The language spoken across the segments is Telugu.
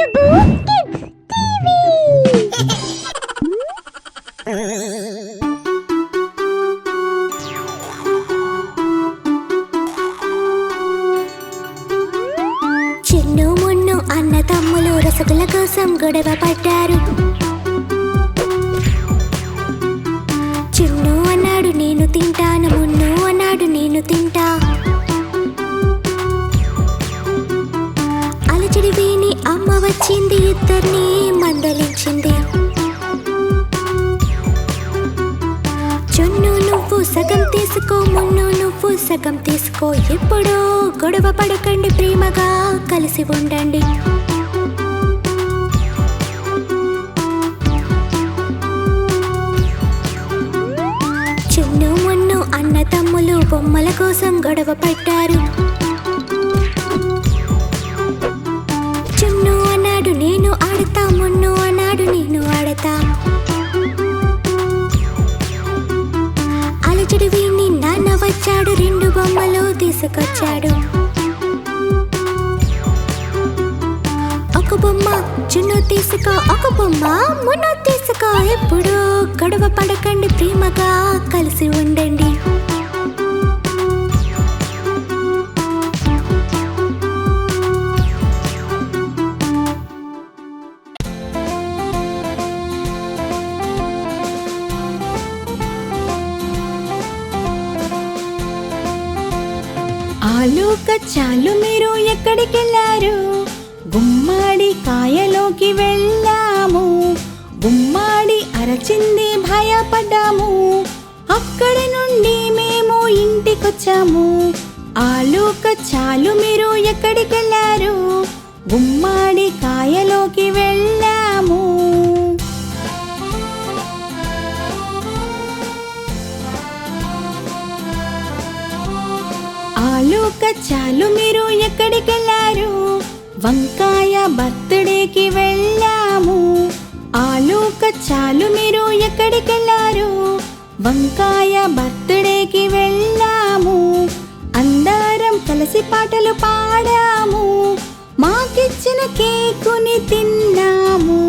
Tubu Kids TV. చిన్ను మున్ను అన్న తమ్ములు రసగుల్ల కోసం గొడవ పడ్డారు. చిన్ను అన్నాడు నేను తింటాను, మున్ను అన్నాడు నేను తింటా. అలచడి విని అమ్మ వచ్చింది, ఇద్దరిని మందలించింది. చున్ను నువ్వు సగం తీసుకో, మున్ను నువ్వు సగం తీసుకో. ఎప్పుడూ గొడవ పడకండి, ప్రేమగా కలిసి ఉండండి. చున్ను మున్ను అన్న తమ్ములు బొమ్మల కోసం గొడవ పడ్డారు. చున్ను అన్నాడు నేను ఆడతా, మున్ను అన్నాడు నేను ఆడతా. అలచడి విని నాన్న వచ్చాడు, రెండు బొమ్మలు తీసుకొచ్చాడు. ఒక బొమ్మ చున్ను తీసుకో, ఒక బొమ్మ మున్ను తీసుకో. ఎప్పుడు గొడవ పడకండి, ప్రేమగా కలిసి ఉండండి. ఆలు కచ్చాలు మీరు ఎక్కడికెళ్ళారు? గుమ్మడి కాయలోకి వెళ్ళాము. గుమ్మడి అరచింది, భయపడ్డాము. అక్కడి నుండి మేము ఇంటికొచ్చాము. ఆలు కచ్చాలు మీరు ఎక్కడికెళ్ళారు? గుమ్మడి కాయలోకి వెళ్ళాము. ఆలు కచ్చాలు మీరు ఎక్కడికెళ్ళారు? వంకాయ బర్త్డేకి వెళ్ళాము. ఆలు కచ్చాలు మీరు ఎక్కడికెళ్ళారు? వంకాయ బర్త్డేకి వెళ్ళాము. అందరం కలిసి పాటలు పాడాము. మాకిచ్చిన కేకుని తిన్నాము.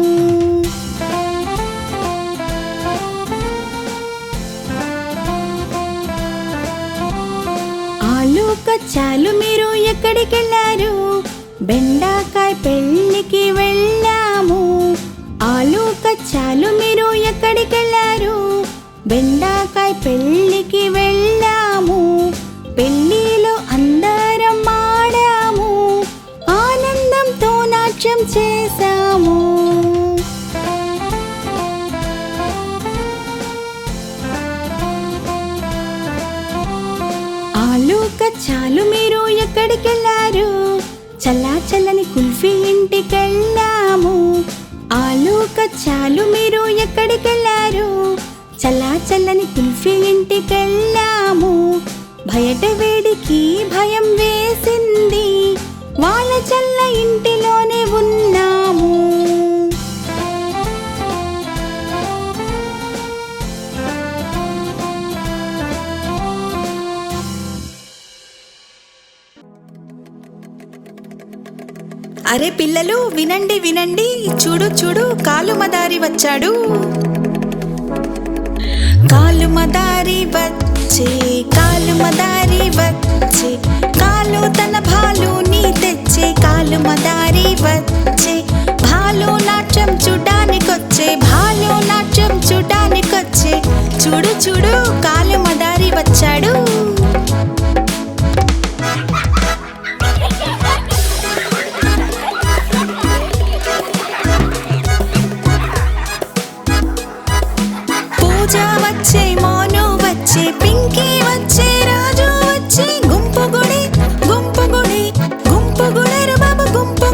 ఆలు కచ్చాలు మీరు ఎక్కడికెళ్ళారు? బెండకాయ పెళ్ళికి వెళ్ళాము. ఆలు కచ్చాలు మీరు ఎక్కడికెళ్ళారు? బెండకాయ పెళ్ళికి వెళ్ళాము. పెళ్ళిలో అందరం ఆడాము. ఆనందంతో నాట్యం చేశాము. ఆలు కచ్చాలు మీరు ఎక్కడికెళ్ళారు? చల్లా చల్లని కుల్ఫీ ఇంటికెళ్ళాము. ఆలు కచ్చాలు మీరు ఎక్కడికెళ్ళారు? చల్లా చల్లని కుల్ఫీ ఇంటికెళ్ళాము. బయట వేడికి భయం వేసింది, వాళ్ళ చల్ల ఇంటిలోనే ఉన్నాము. అరే పిల్లలు, వినండి వినండి, చూడు చూడు, కాలుమదారి వచ్చాడు. కాలుమదారి వచ్చే, కాలుమదారి వచ్చే, కాలు తన భాలుని తెచ్చే. కాలుమదారి వచ్చే, భాలు నాట్యం చూడ్డానికొచ్చే, భాలు నాట్యం చూడ్డానికొచ్చే. చూడు చూడు, కాలుమదారి వచ్చాడు. పూజ వచ్చే, మోను వచ్చే, పింకీ వచ్చే, రాజు వచ్చే. గుంపు గుడి గుంపు గుడి, గుంపు గుడేరు బాబు గుంపు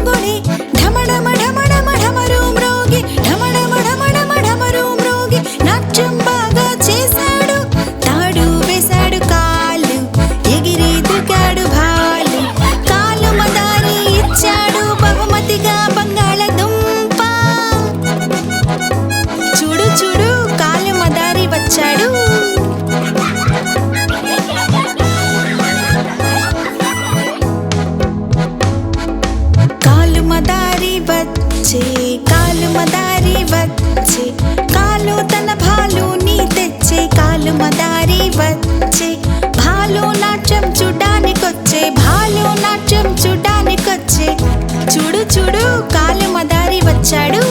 కాలు మదారి వచ్చే కాలు మదారి వచ్చే కాలు తన భాలు నీ తెచ్చే కాలు మదారి వచ్చే భాలు నాట్యం చూడ్డానికొచ్చే భాలు నాట్యం చూడ్డానికొచ్చే చూడు చూడు కాలు మదారి వచ్చాడు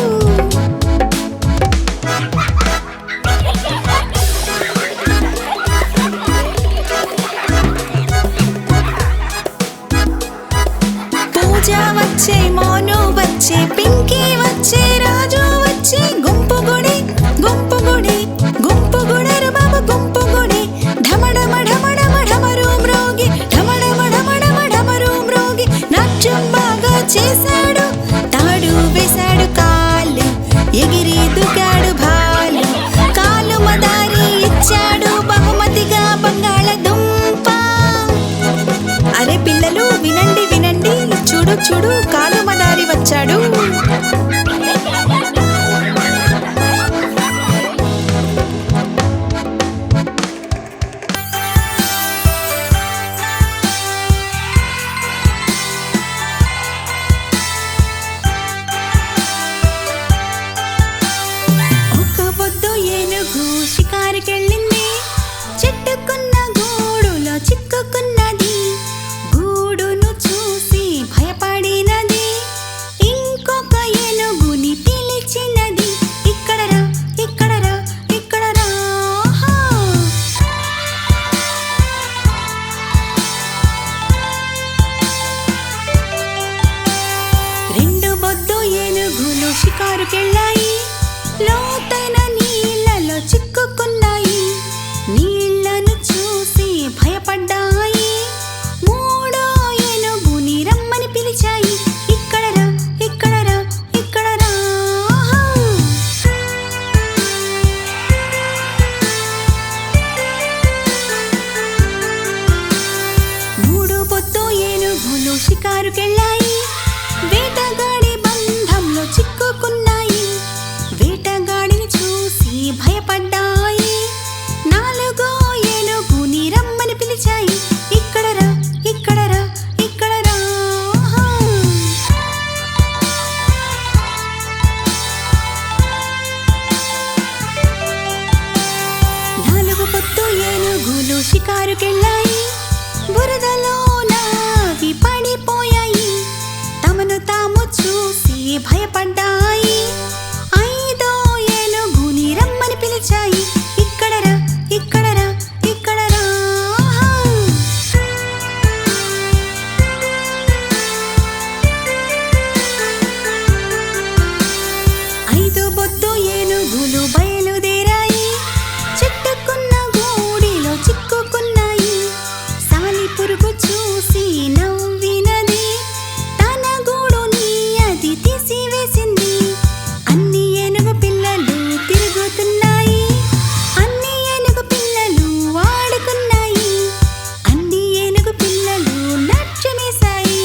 పూజ వచ్చే మోను వచ్చే పింకీ వచ్చే రాజు వచ్చే గుంపు గుడి గుంపుగుడరు బాబు గుంపు గుడి ఢమడమ ఢమడమ ఢమరు మ్రోగి ఢమడమ ఢమడమ ఢమరు మ్రోగి నాట్యం బాగా చేశాడు తాడు వేశాడు కాలు ఎగిరి దూకాడు భాలు కాలు మదారి ఇచ్చాడు బహుమతిగా బంగాళదుంప అరే పిల్లలు వినండి వినండి చూడు చూడు కాలు మదారి వచ్చాడు ఒక పొద్దు ఏనుగు షికారుకెళ్ళింది చెట్టుకున్న గూడులో చిక్కుకున్నది గూడును చూసి భయపడినది ఇంకొక ఏనుగుని పిలిచినది ఇక్కడ రా ఇక్కడ రా ఇక్కడ రా రెండు బొద్దు ఏనుగులు షికారుకెళ్ళాయి లోతైన నీళ్ళలో చిక్కుకున్నాయి నీళ్లను చూసి భయపడ్డాయి మూడో ఏనుగుని రమ్మని పిలిచాయి ఇక్కడ రా ఇక్కడ రా ఇక్కడ రా మూడు పొద్దు ఏనుగులు షికారుకెళ్ళాయి వేటగాడి బంధంలో చిక్కుకున్నాయి వేటగాడిని చూసి భయపడ్డాయి నాలుగో ఏనుగుని రమ్మని పిలిచాయి ఇక్కడ రా ఇక్కడ రా ఇక్కడ రా నాలుగు పొద్దు ఏనుగులు షికారుకెళ్ళాయి బురదలో నావి పడిపోయాయి తమను తాము చూసి భయపడ్డాయి ఐదో ఏనుగుని రమ్మని పిలిచాయి ఇక్కడ రా ఇక్కడ రా ఇక్కడ రా ఐదు బొద్దు ఏనుగులు బయలుదేరాయి చెట్టుకున్న గూడిలో చిక్కుకున్నాయి సాలి పురుగు చూసి నవ్వినది తన గూడుని అది తీసివేసింది అన్ని ఏనుగు పిల్లలు తిరుగుతున్నాయి అన్ని ఏనుగు పిల్లలు ఆడుకున్నాయి అన్ని ఏనుగు పిల్లలు నాట్యమేశాయి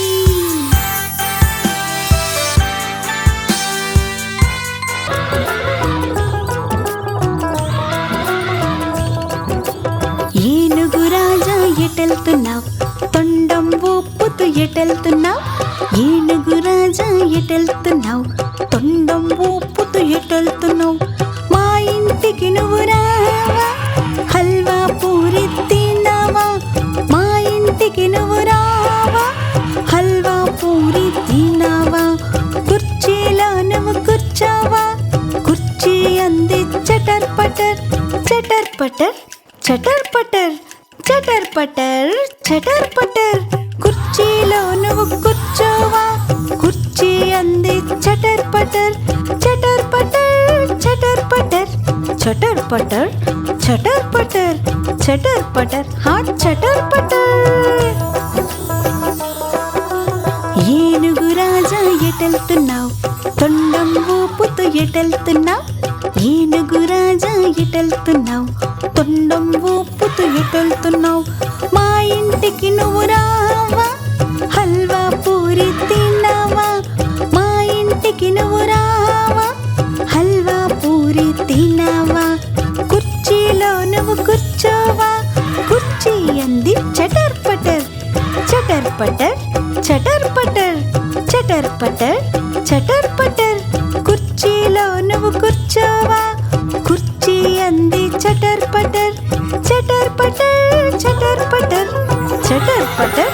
ఏనుగు రాజా ఎటెళ్తున్నావు తొండం ఊపుతూ ఎటెళ్తున్నావు ఏనుగు రాజా ఎటెళ్తున్నావు తొండం ఊపుతూ ఎటెళ్తున్నావు మా ఇంటికి నువ్వు రావా హల్వా పూరి తిన్నావా మా ఇంటికి నువ్వు రావా హల్వా పూరి తిన్నావా కుర్చీలో నువ్వు కూర్చోవా కుర్చీ అంది చటర్ పటర్ చటర్ పటర్ చటర్ పటర్ చటర్ పటర్ చటర్ పటర్ కుర్చీలో నువ్వు కూర్చోవా కుర్చీ అంది చటర్ పటర్ చటర్ పటర్ చటర్ పటర్ చటర్ పటర్ చటర్ పటర్ చటర్ పటర్ హా చటర్ పటర్ ఏనుగు రాజా ఎటెళ్తున్నావు తొండం ఊపుతూ ఎటెళ్తున్నావు ఏనుగు రాజా ఎటెళ్తున్నావు తొండం ఊపుతూ ఎటెళ్తున్నావు మా ఇంటికి నువ్వు రావా హల్వా పూరి తిన్నావా మా ఇంటికి నువ్వు రావా హల్వా పూరి తిన్నావా కుర్చీలో నువ్వు కూర్చోవా కుర్చీ అంది చటర్ పటర్ చటర్ పటర్ చటర్ పటర్ చటర్ పటర్ చటర్ పటర్ కుర్చీలో నువ్వు కూర్చోవా కుర్చీ అంది చటర్ పటర్ చటర్ పటర్ చటర్ పటర్ చటర్ పటర్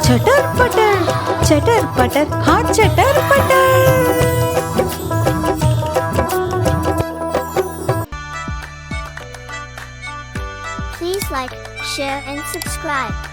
చటర్ పటర్ చటర్ పటర్ హా చటర్ పటర్ Please like, share and subscribe.